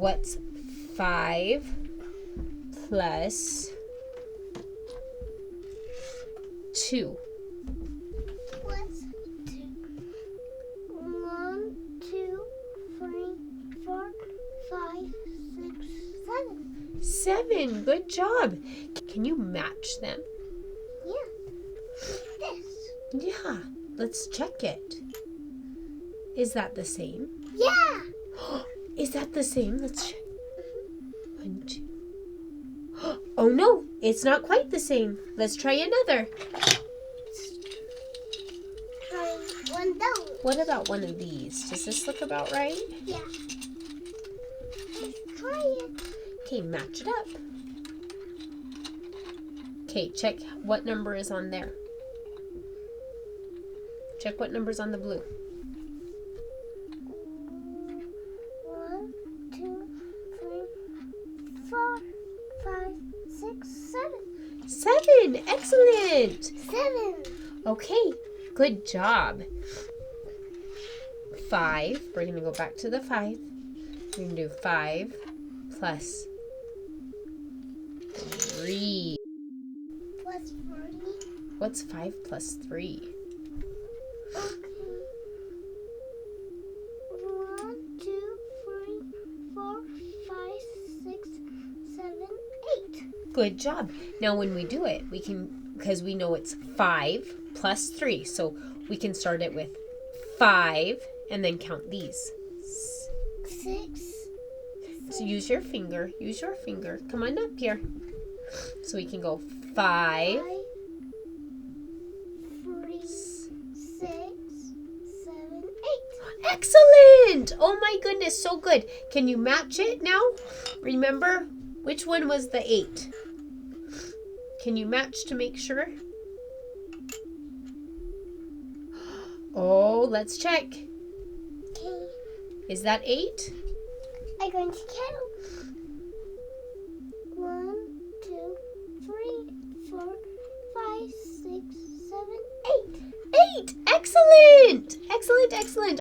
what's 5 plus 2? What's 2? 1, 2, 3, 4, 5, 6, 7. 7. Good job. Can you match them? Yeah. This. Yeah. Let's check it. Is that the same? Yeah. Is that the same? Let's check. 1, 2. Oh no, it's not quite the same. Let's try another. Try one down. What about one of these? Does this look about right? Yeah. Let's try it. Okay, match it up. Okay, check what number is on there. Check what number's on the blue. 1, 2, 3, 4, 5, 6, 7. 7. Excellent. 7. Okay, good job. 5. We're going to go back to the 5. We're going to do 5 plus 3. Plus 3. What's 5 plus 3? Okay. 1, 2, 3, 4, 5, 6, 7, 8. Good job. Now when we do it, we can, because we know it's 5 plus 3. So we can start it with 5 and then count these. 6. So use your finger. Use your finger. Come on up here. So we can go 5. 3, 6, 7, 8. Excellent! Oh my goodness, so good. Can you match it now? Remember, which one was the 8? Can you match to make sure? Oh, let's check. Okay. Is that 8? I'm going to count. 1, 2, 3, 4, 5, 6, 7, 8. 8! Excellent! Excellent, excellent.